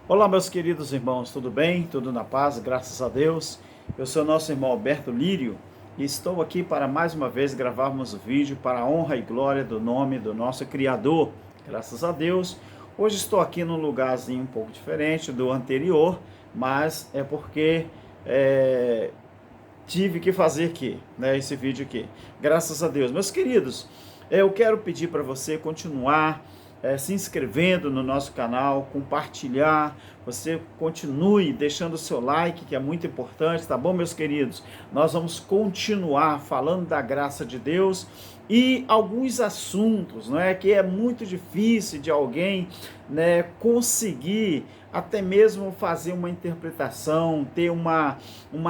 Olá, meus queridos irmãos, tudo bem? Tudo na paz, graças a Deus. Eu sou nosso irmão Alberto Lírio e estou aqui para mais uma vez gravarmos o vídeo para a honra e glória do nome do nosso Criador. Graças a Deus. Hoje estou aqui num lugarzinho um pouco diferente do anterior, mas é porque tive que fazer aqui, né, esse vídeo aqui. Graças a Deus. Meus queridos, eu quero pedir para você continuar se inscrevendo no nosso canal, compartilhar, você continue deixando o seu like, que é muito importante, tá bom, meus queridos? Nós vamos continuar falando da graça de Deus e alguns assuntos, não é, que é muito difícil de alguém, né, conseguir até mesmo fazer uma interpretação, ter uma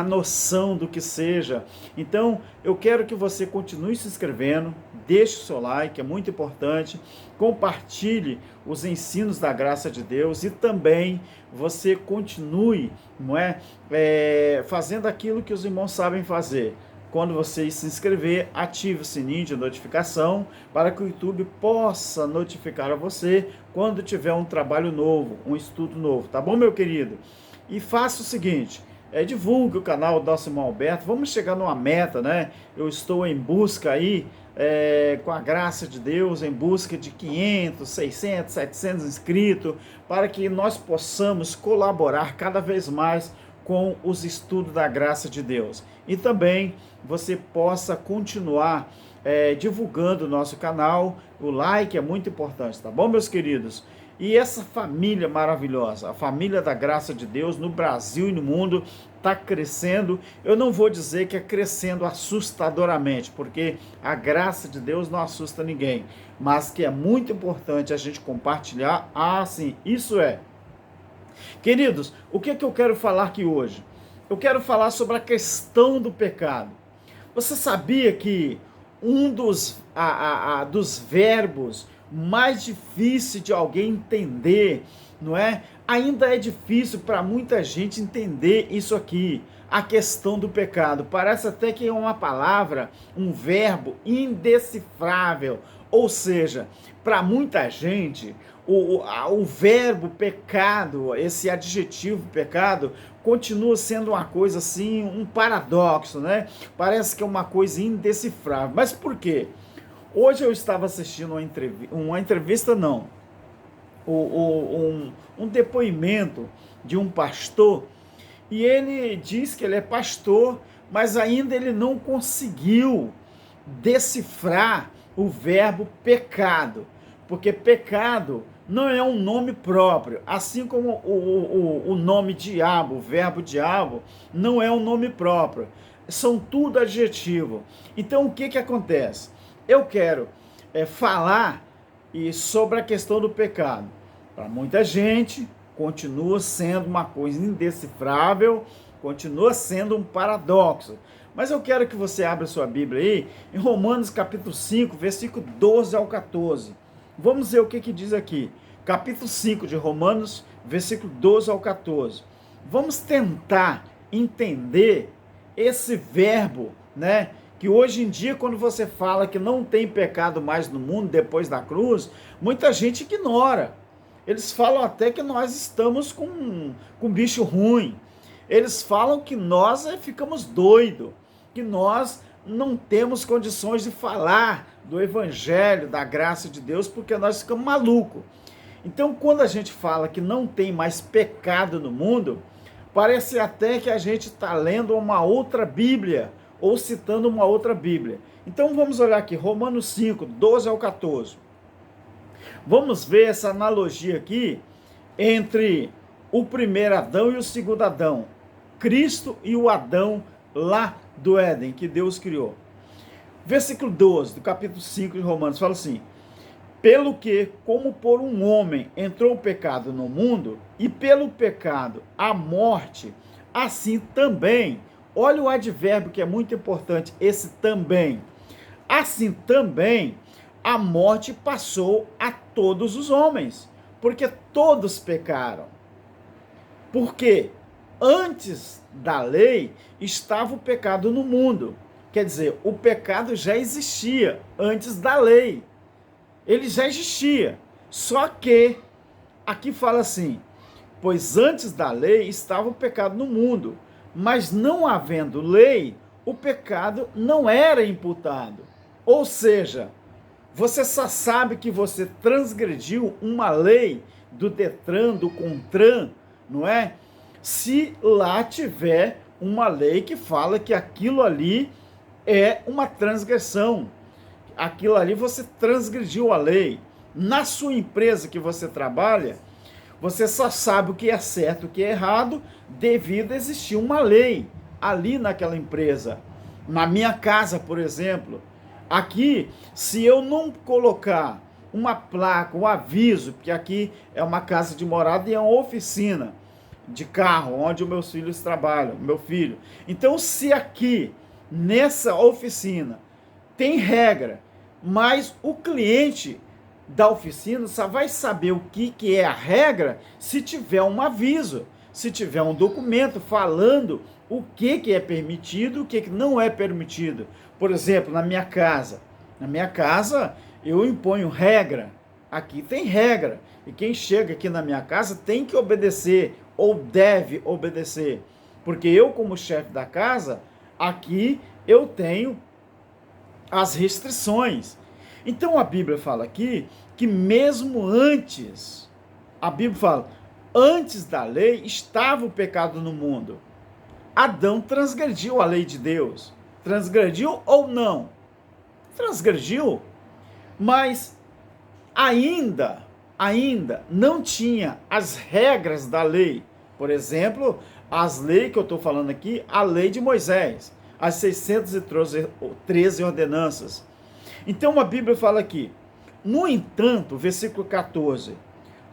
noção do que seja. Então, eu quero que você continue se inscrevendo, deixe o seu like, é muito importante, compartilhe os ensinos da graça de Deus e também você continue, não é, fazendo aquilo que os irmãos sabem fazer. Quando você se inscrever, ative o sininho de notificação para que o YouTube possa notificar a você quando tiver um trabalho novo, um estudo novo, tá bom, meu querido? E faça o seguinte, divulgue o canal do nosso irmão Alberto, vamos chegar numa meta, né? Eu estou em busca aí, com a graça de Deus, em busca de 500, 600, 700 inscritos, para que nós possamos colaborar cada vez mais com os estudos da graça de Deus. E também você possa continuar divulgando o nosso canal, o like é muito importante, tá bom, meus queridos? E essa família maravilhosa, a família da graça de Deus no Brasil e no mundo, está crescendo. Eu não vou dizer que é crescendo assustadoramente, porque a graça de Deus não assusta ninguém, mas que é muito importante a gente compartilhar. Ah, sim, isso é. Queridos, o que eu quero falar aqui hoje? Eu quero falar sobre a questão do pecado. Você sabia que um dos verbos mais difícil de alguém entender, não é? Ainda é difícil para muita gente entender isso aqui, a questão do pecado. Parece até que é uma palavra, um verbo indecifrável. Ou seja, para muita gente, o verbo pecado, esse adjetivo pecado, continua sendo uma coisa assim, um paradoxo, né? Parece que é uma coisa indecifrável. Mas por quê? Hoje eu estava assistindo uma entrevista não, um depoimento de um pastor, e ele diz que ele é pastor, mas ainda ele não conseguiu decifrar o verbo pecado, porque pecado não é um nome próprio, assim como o nome diabo, o verbo diabo, não é um nome próprio, são tudo adjetivo. Então o que acontece? Eu quero falar sobre a questão do pecado. Para muita gente, continua sendo uma coisa indecifrável, continua sendo um paradoxo. Mas eu quero que você abra sua Bíblia aí, em Romanos capítulo 5, versículo 12 ao 14. Vamos ver o que diz aqui. Capítulo 5 de Romanos, versículo 12 ao 14. Vamos tentar entender esse verbo, né? Que hoje em dia, quando você fala que não tem pecado mais no mundo depois da cruz, muita gente ignora. Eles falam até que nós estamos com bicho ruim. Eles falam que nós ficamos doidos, que nós não temos condições de falar do evangelho, da graça de Deus, porque nós ficamos malucos. Então, quando a gente fala que não tem mais pecado no mundo, parece até que a gente está lendo uma outra Bíblia, ou citando uma outra Bíblia. Então vamos olhar aqui, Romanos 5, 12 ao 14. Vamos ver essa analogia aqui entre o primeiro Adão e o segundo Adão. Cristo e o Adão lá do Éden, que Deus criou. Versículo 12 do capítulo 5 de Romanos fala assim: pelo que, como por um homem entrou o pecado no mundo, e pelo pecado a morte, assim também. Olha o advérbio que é muito importante, esse também. Assim também a morte passou a todos os homens, porque todos pecaram. Porque antes da lei estava o pecado no mundo. Quer dizer, o pecado já existia antes da lei. Ele já existia. Só que aqui fala assim: Pois antes da lei estava o pecado no mundo, mas não havendo lei, o pecado não era imputado. Ou seja, você só sabe que você transgrediu uma lei do Detran, do Contran, não é? Se lá tiver uma lei que fala que aquilo ali é uma transgressão. Aquilo ali você transgrediu a lei. Na sua empresa que você trabalha, você só sabe o que é certo e o que é errado devido a existir uma lei ali naquela empresa. Na minha casa, por exemplo, aqui, se eu não colocar uma placa, um aviso, porque aqui é uma casa de morada e é uma oficina de carro, onde os meus filhos trabalham, meu filho. Então, se aqui, nessa oficina, tem regra, mas o cliente da oficina só vai saber o que é a regra se tiver um aviso, se tiver um documento falando o que é permitido e o que não é permitido. Por exemplo, na minha casa eu imponho regra, aqui tem regra, e quem chega aqui na minha casa tem que obedecer, ou deve obedecer, porque eu, como chefe da casa, aqui eu tenho as restrições. Então a Bíblia fala aqui que mesmo antes, a Bíblia fala, antes da lei estava o pecado no mundo. Adão transgrediu a lei de Deus. Transgrediu ou não? Transgrediu, mas ainda não tinha as regras da lei. Por exemplo, as leis que eu estou falando aqui, a lei de Moisés, as 613 ordenanças. Então a Bíblia fala aqui, no entanto, versículo 14,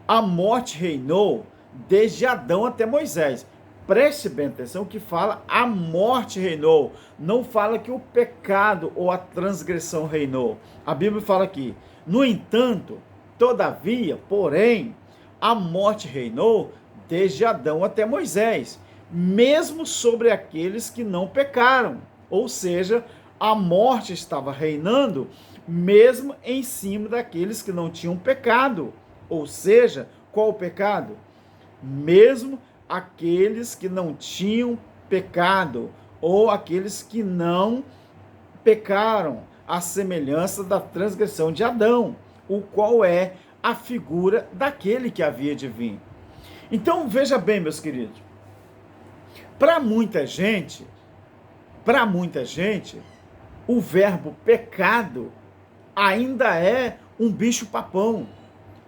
a morte reinou desde Adão até Moisés. Preste bem atenção que fala a morte reinou, não fala que o pecado ou a transgressão reinou. A Bíblia fala aqui, no entanto, todavia, porém, a morte reinou desde Adão até Moisés, mesmo sobre aqueles que não pecaram. Ou seja, a morte estava reinando mesmo em cima daqueles que não tinham pecado. Ou seja, qual o pecado? Mesmo aqueles que não tinham pecado, ou aqueles que não pecaram, a semelhança da transgressão de Adão, o qual é a figura daquele que havia de vir. Então, veja bem, meus queridos, para muita gente, o verbo pecado ainda é um bicho-papão,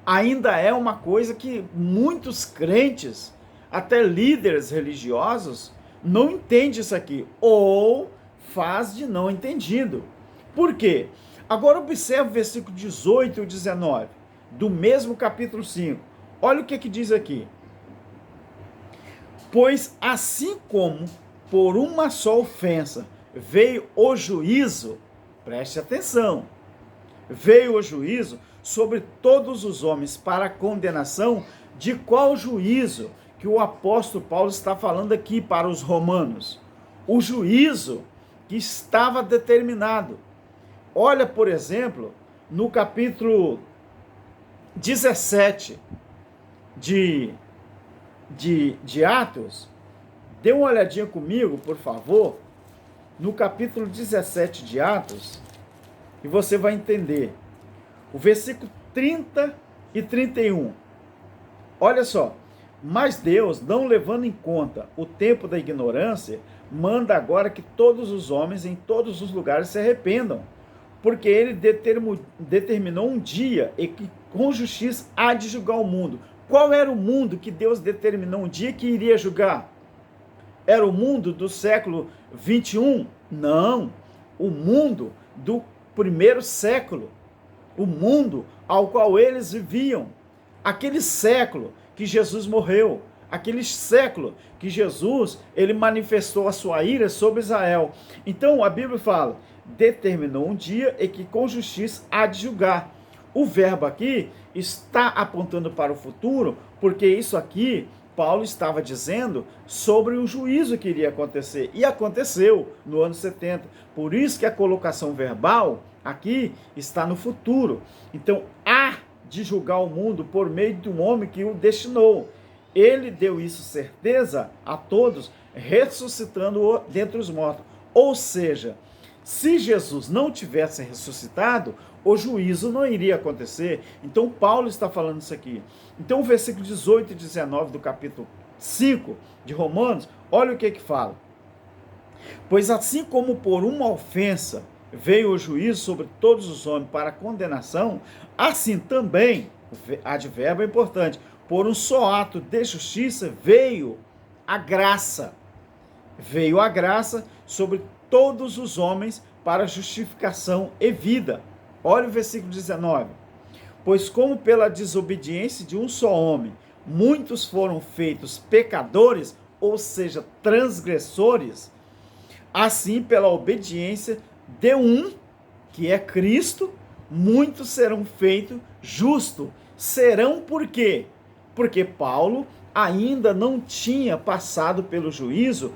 ainda é uma coisa que muitos crentes, até líderes religiosos, não entendem isso aqui, ou faz de não entendido. Por quê? Agora observe o versículo 18 e 19, do mesmo capítulo 5. Olha o que diz aqui. Pois assim como por uma só ofensa veio o juízo, preste atenção, veio o juízo sobre todos os homens para a condenação, de qual juízo que o apóstolo Paulo está falando aqui para os romanos? O juízo que estava determinado. Olha, por exemplo, no capítulo 17 de Atos, dê uma olhadinha comigo, por favor, no capítulo 17 de Atos, e você vai entender. O versículo 30 e 31. Olha só. Mas Deus, não levando em conta o tempo da ignorância, manda agora que todos os homens em todos os lugares se arrependam, porque ele determinou um dia e que com justiça há de julgar o mundo. Qual era o mundo que Deus determinou um dia que iria julgar? Era o mundo do século 21? Não, o mundo do primeiro século, o mundo ao qual eles viviam, aquele século que Jesus morreu, aquele século que Jesus ele manifestou a sua ira sobre Israel. Então a Bíblia fala, determinou um dia e que com justiça há de julgar. O verbo aqui está apontando para o futuro, porque isso aqui Paulo estava dizendo sobre o juízo que iria acontecer, e aconteceu no ano 70. Por isso que a colocação verbal aqui está no futuro. Então, há de julgar o mundo por meio de um homem que o destinou. ele deu isso certeza a todos, ressuscitando-o dentre os mortos. Ou seja, se Jesus não tivesse ressuscitado, o juízo não iria acontecer. Então Paulo está falando isso aqui. Então o versículo 18 e 19 do capítulo 5 de Romanos, olha o que fala. Pois assim como por uma ofensa veio o juízo sobre todos os homens para condenação, assim também, advérbio é importante, por um só ato de justiça veio a graça. Veio a graça sobre todos os homens para justificação e vida. Olha o versículo 19. Pois como pela desobediência de um só homem, muitos foram feitos pecadores, ou seja, transgressores, assim pela obediência de um, que é Cristo, muitos serão feitos justos. Serão por quê? Porque Paulo ainda não tinha passado pelo juízo,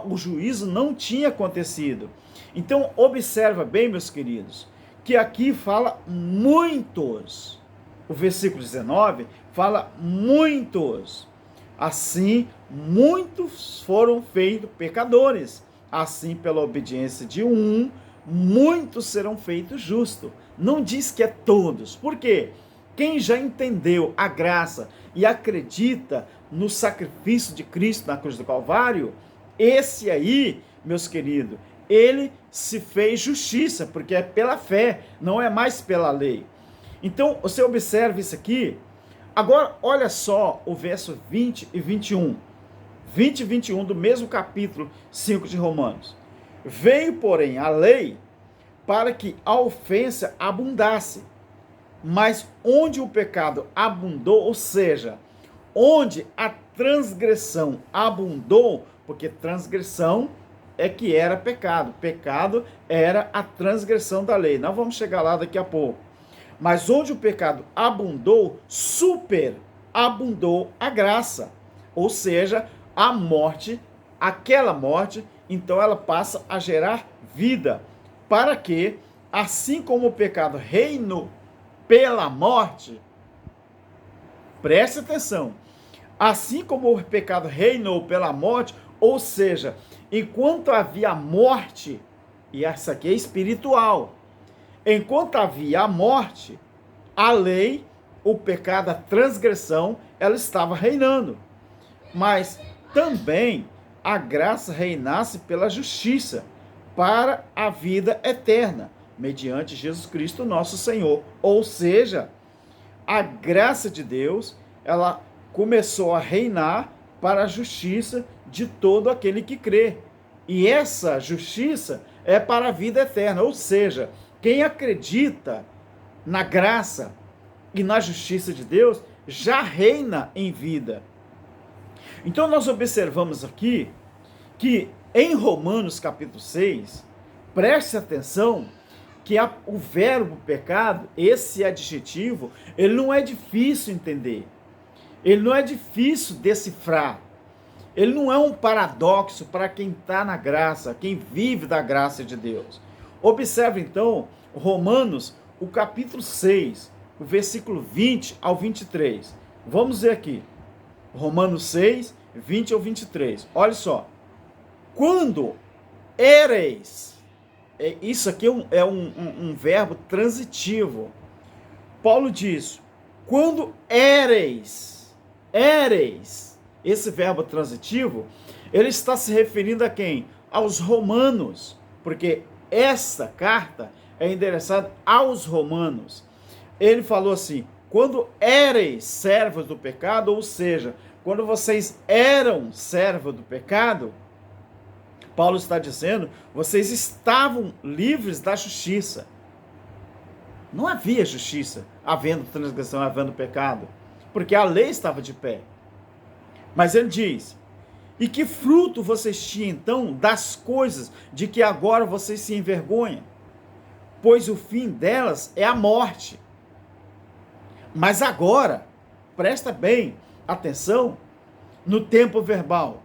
o juízo não tinha acontecido. Então, observa bem, meus queridos, que aqui fala muitos. O versículo 19 fala muitos. Assim, muitos foram feitos pecadores. Assim, pela obediência de um, muitos serão feitos justos. Não diz que é todos. Por quê? Quem já entendeu a graça e acredita no sacrifício de Cristo na cruz do Calvário, esse aí, meus queridos, ele se fez justiça, porque é pela fé, não é mais pela lei. Então, você observa isso aqui. Agora, olha só o verso 20 e 21. 20 e 21 do mesmo capítulo 5 de Romanos. Veio, porém, a lei para que a ofensa abundasse. Mas onde o pecado abundou, ou seja, onde a transgressão abundou, porque transgressão é que era pecado. Pecado era a transgressão da lei. Nós vamos chegar lá daqui a pouco. Mas onde o pecado abundou, superabundou a graça. Ou seja, a morte, aquela morte, então ela passa a gerar vida. Para que, assim como o pecado reinou pela morte, preste atenção, assim como o pecado reinou pela morte, ou seja, enquanto havia morte, e essa aqui é espiritual, enquanto havia a morte, a lei, o pecado, a transgressão, ela estava reinando. Mas também a graça reinasse pela justiça, para a vida eterna, mediante Jesus Cristo nosso Senhor. Ou seja, a graça de Deus, ela começou a reinar para a justiça de todo aquele que crê. E essa justiça é para a vida eterna, ou seja, quem acredita na graça e na justiça de Deus já reina em vida. Então nós observamos aqui que em Romanos capítulo 6, preste atenção que o verbo pecado, esse adjetivo, ele não é difícil entender, ele não é difícil decifrar, ele não é um paradoxo para quem está na graça, quem vive da graça de Deus. Observe então Romanos, o capítulo 6, o versículo 20 ao 23. Vamos ver aqui, Romanos 6, 20 ao 23. Olha só. Quando éreis, isso aqui é um verbo transitivo. Paulo diz, quando éreis, esse verbo transitivo, ele está se referindo a quem? Aos romanos, porque essa carta é endereçada aos romanos. Ele falou assim, quando éreis servos do pecado, ou seja, quando vocês eram servos do pecado, Paulo está dizendo, vocês estavam livres da justiça. Não havia justiça, havendo transgressão, havendo pecado, porque a lei estava de pé. Mas ele diz, e que fruto vocês tinham então das coisas de que agora vocês se envergonham? Pois o fim delas é a morte. Mas agora, presta bem atenção no tempo verbal.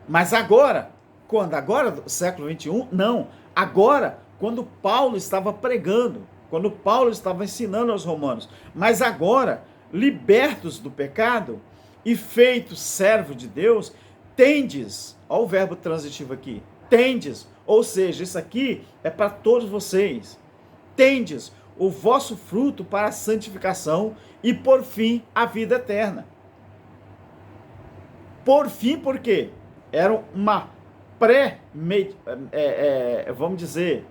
Mas agora, quando? Agora, do século 21? Não. Agora, quando Paulo estava pregando, quando Paulo estava ensinando aos romanos. Mas agora, libertos do pecado, e feito servo de Deus, tendes, olha o verbo transitivo aqui, tendes, ou seja, isso aqui é para todos vocês, tendes o vosso fruto para a santificação e, por fim, a vida eterna. Por fim, por quê? Era uma vamos dizer,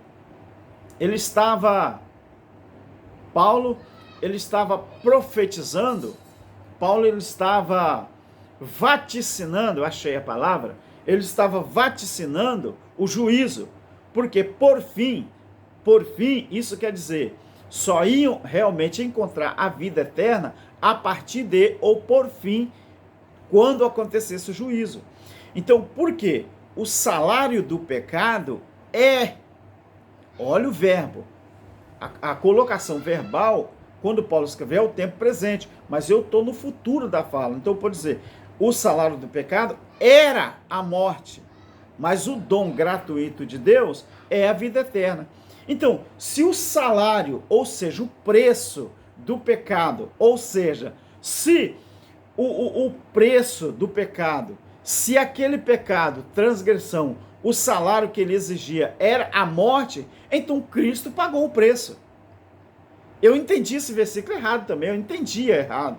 Paulo, ele estava profetizando, Paulo, ele estava vaticinando, eu achei a palavra, ele estava vaticinando o juízo, porque por fim, isso quer dizer, só iam realmente encontrar a vida eterna a partir de, ou por fim, quando acontecesse o juízo. Então, por quê? O salário do pecado é, olha o verbo, a colocação verbal, quando Paulo escreveu, é o tempo presente, mas eu estou no futuro da fala, então eu posso dizer, o salário do pecado era a morte, mas o dom gratuito de Deus é a vida eterna. Então, se o salário, ou seja, o preço do pecado, ou seja, se o preço do pecado, se aquele pecado, transgressão, o salário que ele exigia era a morte, então Cristo pagou o preço. Eu entendi esse versículo errado também, eu entendia errado.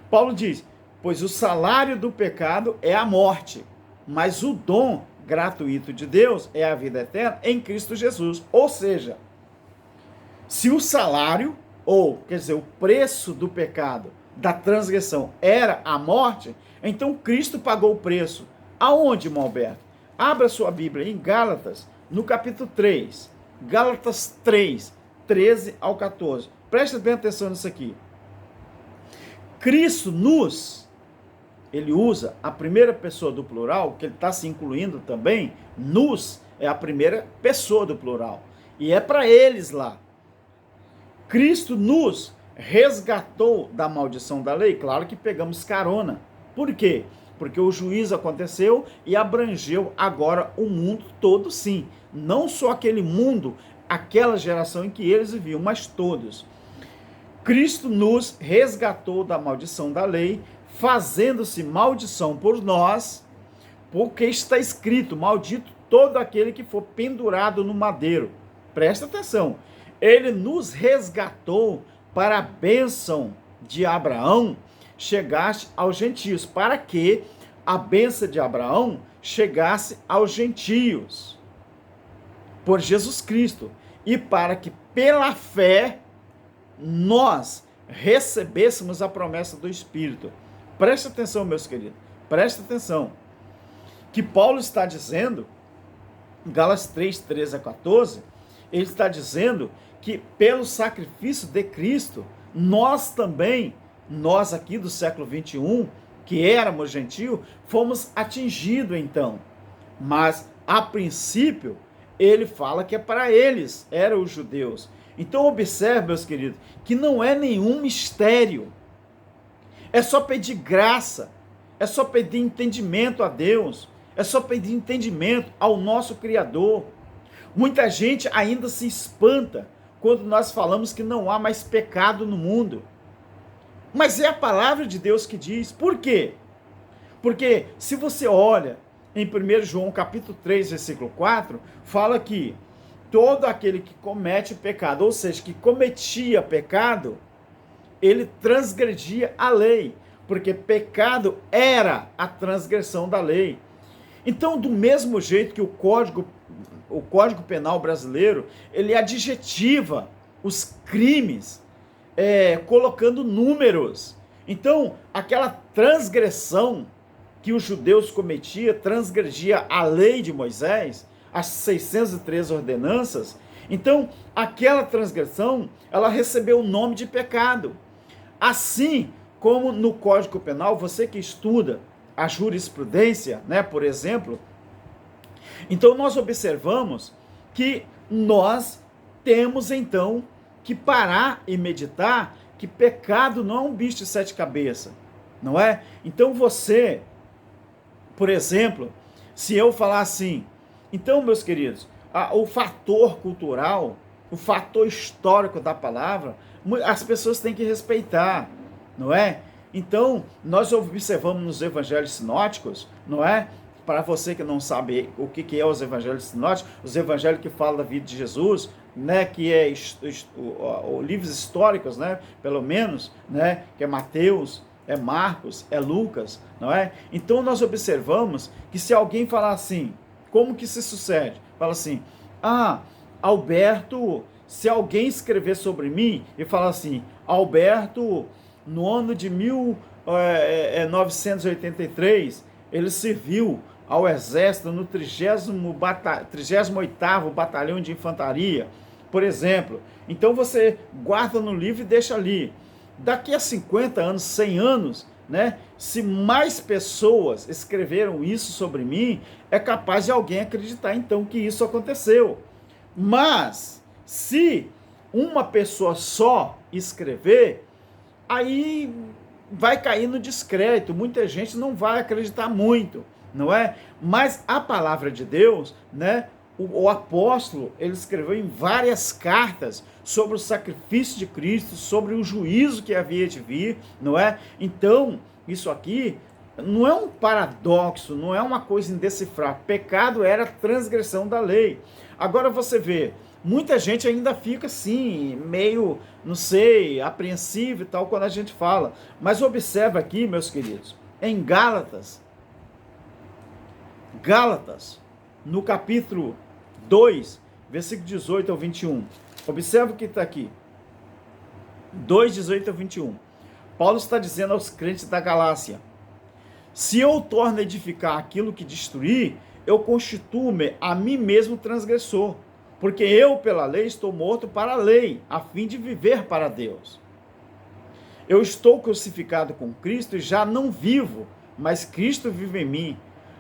Paulo diz, pois o salário do pecado é a morte, mas o dom gratuito de Deus é a vida eterna em Cristo Jesus. Ou seja, se o salário, ou quer dizer, o preço do pecado, da transgressão era a morte, então Cristo pagou o preço. Aonde, irmão Alberto? Abra sua Bíblia em Gálatas, no capítulo 3. Gálatas 3, 13 ao 14. Presta bem atenção nisso aqui. Cristo ele usa a primeira pessoa do plural, que ele está se incluindo também, nos é a primeira pessoa do plural. E é para eles lá. Cristo nos resgatou da maldição da lei. Claro que pegamos carona. Por quê? Porque o juízo aconteceu e abrangeu agora o mundo todo, sim. Não só aquele mundo, aquela geração em que eles viviam, mas todos. Cristo nos resgatou da maldição da lei, fazendo-se maldição por nós, porque está escrito, maldito todo aquele que for pendurado no madeiro. Presta atenção. Ele nos resgatou para a bênção de Abraão chegasse aos gentios, para que a bênção de Abraão chegasse aos gentios, por Jesus Cristo, e para que pela fé nós recebêssemos a promessa do Espírito. Presta atenção, meus queridos, presta atenção, que Paulo está dizendo, em Gálatas 3, 13 a 14, ele está dizendo que pelo sacrifício de Cristo, nós também, nós aqui do século 21, que éramos gentio, fomos atingidos então. Mas, a princípio, ele fala que é para eles, eram os judeus. Então, observe, meus queridos, que não é nenhum mistério. É só pedir graça, é só pedir entendimento a Deus, é só pedir entendimento ao nosso Criador. Muita gente ainda se espanta quando nós falamos que não há mais pecado no mundo. Mas é a palavra de Deus que diz. Por quê? Porque se você olha em 1 João capítulo 3, versículo 4, fala que todo aquele que comete pecado, ou seja, que cometia pecado, ele transgredia a lei, porque pecado era a transgressão da lei. Então, do mesmo jeito que o Código Penal brasileiro, ele adjetiva os crimes, colocando números. Então, aquela transgressão que os judeus cometiam, transgredia a lei de Moisés, as 613 ordenanças, então, aquela transgressão, ela recebeu o nome de pecado. Assim como no Código Penal, você que estuda a jurisprudência, né, por exemplo, então nós observamos que nós temos então que parar e meditar que pecado não é um bicho de 7 cabeças, não é? Então você, por exemplo, se eu falar assim, então, meus queridos, o fator cultural, o fator histórico da palavra, as pessoas têm que respeitar, não é? Então, nós observamos nos evangelhos sinóticos, não é? Para você que não sabe o que é os evangelhos sinóticos, os evangelhos que falam da vida de Jesus, né, que é livros históricos, né, pelo menos, né, que é Mateus, é Marcos, é Lucas, não é? Então nós observamos que se alguém falar assim, como que se sucede? Fala assim, Alberto, se alguém escrever sobre mim e falar assim, Alberto, no ano de 1983, ele serviu ao exército no 38º Batalhão de Infantaria, por exemplo. Então você guarda no livro e deixa ali. Daqui a 50 anos, 100 anos, né, se mais pessoas escreveram isso sobre mim, é capaz de alguém acreditar então que isso aconteceu. Mas, se uma pessoa só escrever, aí vai cair no descrédito, muita gente não vai acreditar muito, não é? Mas a palavra de Deus, né, o apóstolo, ele escreveu em várias cartas sobre o sacrifício de Cristo, sobre o juízo que havia de vir, não é? Então, isso aqui não é um paradoxo, não é uma coisa indecifrável. Pecado era transgressão da lei. Agora você vê, muita gente ainda fica assim, meio, não sei, apreensivo e tal, quando a gente fala. Mas observa aqui, meus queridos, em Gálatas, no capítulo 2, versículo 18 ao 21. Observa o que está aqui. 2, 18 ao 21. Paulo está dizendo aos crentes da Galácia, se eu torno a edificar aquilo que destruí, eu constituo-me a mim mesmo transgressor, porque eu, pela lei, estou morto para a lei, a fim de viver para Deus. Eu estou crucificado com Cristo e já não vivo, mas Cristo vive em mim.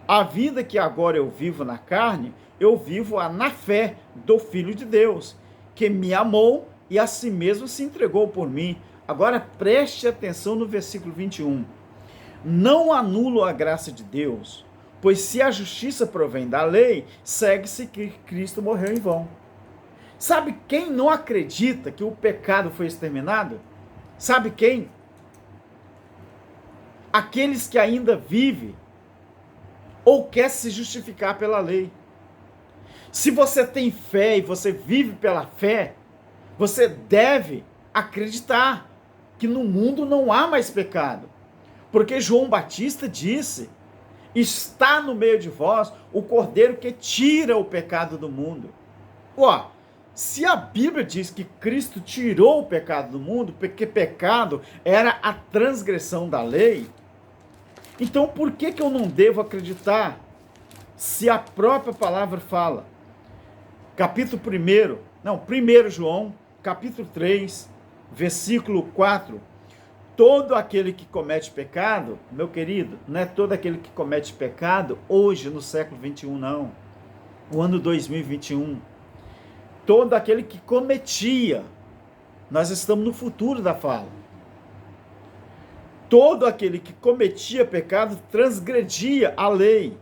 A vida que agora eu vivo na carne, eu vivo-a na fé do Filho de Deus, que me amou e a si mesmo se entregou por mim. Agora preste atenção no versículo 21. Não anulo a graça de Deus, pois se a justiça provém da lei, segue-se que Cristo morreu em vão. Sabe quem não acredita que o pecado foi exterminado? Sabe quem? Aqueles que ainda vivem ou quer se justificar pela lei. Se você tem fé e você vive pela fé, você deve acreditar que no mundo não há mais pecado. Porque João Batista disse, está no meio de vós o Cordeiro que tira o pecado do mundo. Se a Bíblia diz que Cristo tirou o pecado do mundo, porque pecado era a transgressão da lei, então por que eu não devo acreditar se a própria palavra fala? Capítulo 1 João, capítulo 3, versículo 4. Todo aquele que comete pecado, meu querido, não é todo aquele que comete pecado hoje no século 21, não. O ano 2021. Todo aquele que cometia. Nós estamos no futuro da fala. Todo aquele que cometia pecado transgredia a lei,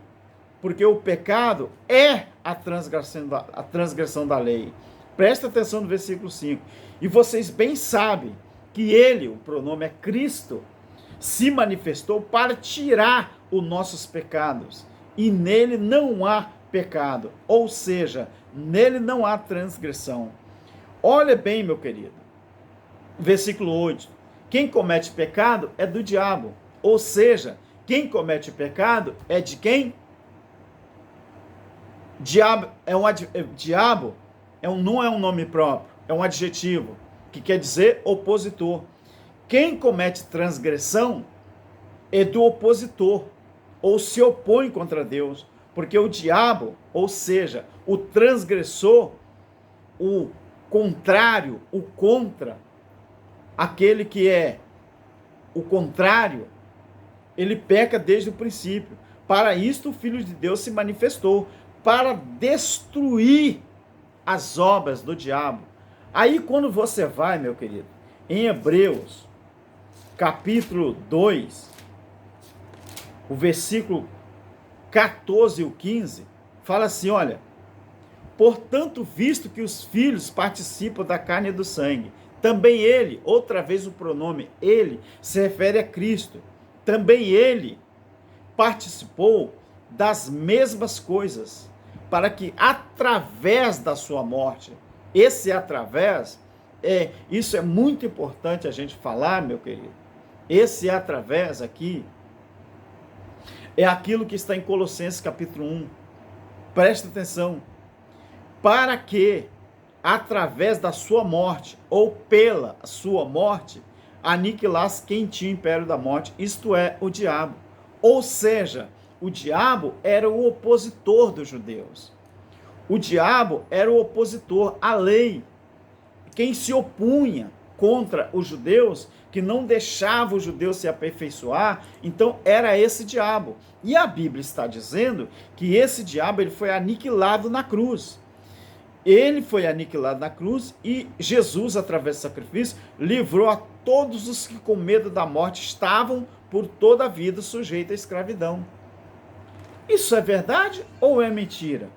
porque o pecado é a transgressão da lei. Presta atenção no versículo 5. E vocês bem sabem que ele, o pronome é Cristo, se manifestou para tirar os nossos pecados. E nele não há pecado, ou seja, nele não há transgressão. Olha bem, meu querido. Versículo 8. Quem comete pecado é do diabo. Ou seja, quem comete pecado é de quem? Diabo não é um nome próprio, é um adjetivo, que quer dizer opositor. Quem comete transgressão é do opositor, ou se opõe contra Deus, porque o diabo, ou seja, o transgressor, o contrário, o contra, aquele que é o contrário, ele peca desde o princípio. Para isto o Filho de Deus se manifestou, para destruir as obras do diabo. Aí quando você vai, meu querido, em Hebreus, capítulo 2, o versículo 14 e o 15, fala assim, olha, portanto, visto que os filhos participam da carne e do sangue, Também ele, outra vez o pronome ele, se refere a Cristo. Também ele participou das mesmas coisas, para que através da sua morte, esse através, isso é muito importante a gente falar, meu querido. Esse através aqui é aquilo que está em Colossenses capítulo 1. Presta atenção. Para que, através da sua morte, ou pela sua morte, aniquilasse quem tinha o império da morte, isto é, o diabo. Ou seja, o diabo era o opositor dos judeus. O diabo era o opositor à lei. Quem se opunha contra os judeus, que não deixava os judeus se aperfeiçoar, então era esse diabo. E a Bíblia está dizendo que esse diabo ele foi aniquilado na cruz. Ele foi aniquilado na cruz e Jesus, através do sacrifício, livrou a todos os que com medo da morte estavam por toda a vida sujeitos à escravidão. Isso é verdade ou é mentira?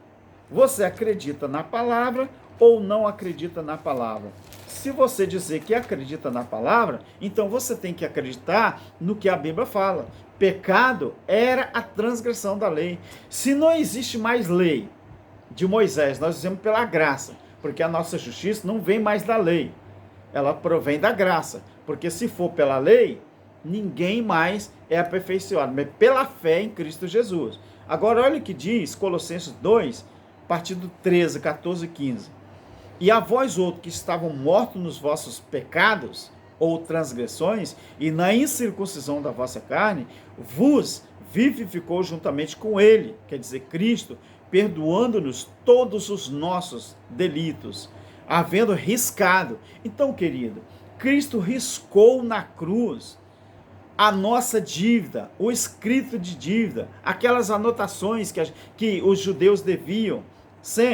Você acredita na palavra ou não acredita na palavra? Se você dizer que acredita na palavra, então você tem que acreditar no que a Bíblia fala. Pecado era a transgressão da lei. Se não existe mais lei de Moisés, nós dizemos pela graça, porque a nossa justiça não vem mais da lei, ela provém da graça, porque se for pela lei, ninguém mais é aperfeiçoado, mas pela fé em Cristo Jesus. Agora olha o que diz Colossenses 2, a partir do 13, 14 e 15. E a vós outros que estavam mortos nos vossos pecados ou transgressões, e na incircuncisão da vossa carne, vos vivificou juntamente com ele, quer dizer, Cristo, perdoando-nos todos os nossos delitos, havendo riscado. Então, querido, Cristo riscou na cruz a nossa dívida, o escrito de dívida, aquelas anotações que os judeus deviam,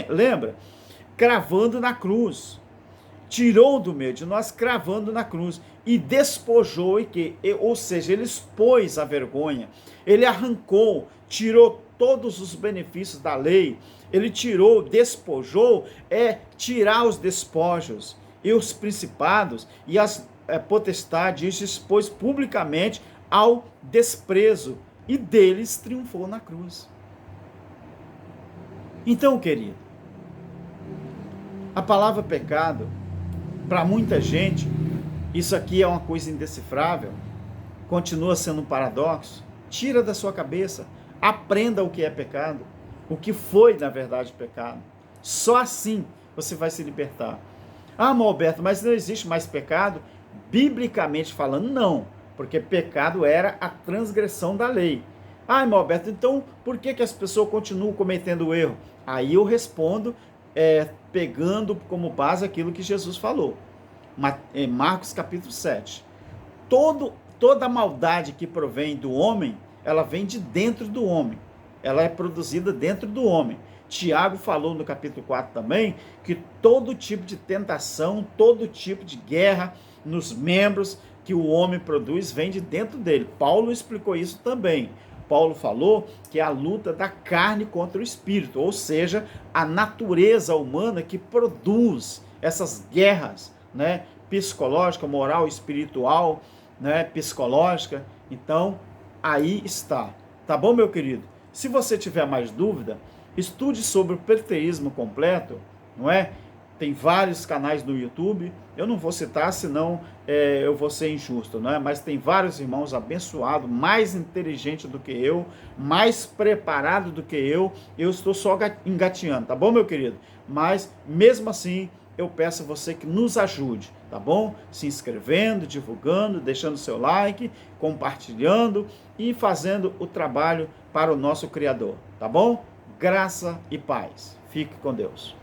lembra? Cravando na cruz. Tirou do meio de nós, cravando na cruz, e despojou, ou seja, ele expôs a vergonha, ele arrancou, tirou todos os benefícios da lei, ele tirou, despojou, tirar os despojos, e os principados, e as potestades, e expôs publicamente ao desprezo, e deles triunfou na cruz. Então, querido, a palavra pecado, para muita gente, isso aqui é uma coisa indecifrável, continua sendo um paradoxo. Tira da sua cabeça, aprenda o que é pecado, o que foi, na verdade, pecado. Só assim você vai se libertar. Ah, Alberto, mas não existe mais pecado? Biblicamente falando, não, porque pecado era a transgressão da lei. Ah, Alberto, então por que as pessoas continuam cometendo o erro? Aí eu respondo, pegando como base aquilo que Jesus falou. Em Marcos capítulo 7. Toda maldade que provém do homem, ela vem de dentro do homem. Ela é produzida dentro do homem. Tiago falou no capítulo 4 também, que todo tipo de tentação, todo tipo de guerra nos membros que o homem produz, vem de dentro dele. Paulo explicou isso também. Paulo falou que é a luta da carne contra o espírito, ou seja, a natureza humana que produz essas guerras, né, psicológica, moral, espiritual, né, psicológica. Então, aí está. Tá bom, meu querido? Se você tiver mais dúvida, estude sobre o preterismo completo, não é? Tem vários canais no YouTube, eu não vou citar, senão eu vou ser injusto, não é? Mas tem vários irmãos abençoados, mais inteligentes do que eu, mais preparados do que eu estou só engateando, tá bom, meu querido? Mas, mesmo assim, eu peço a você que nos ajude, tá bom? Se inscrevendo, divulgando, deixando seu like, compartilhando e fazendo o trabalho para o nosso Criador, tá bom? Graça e paz. Fique com Deus.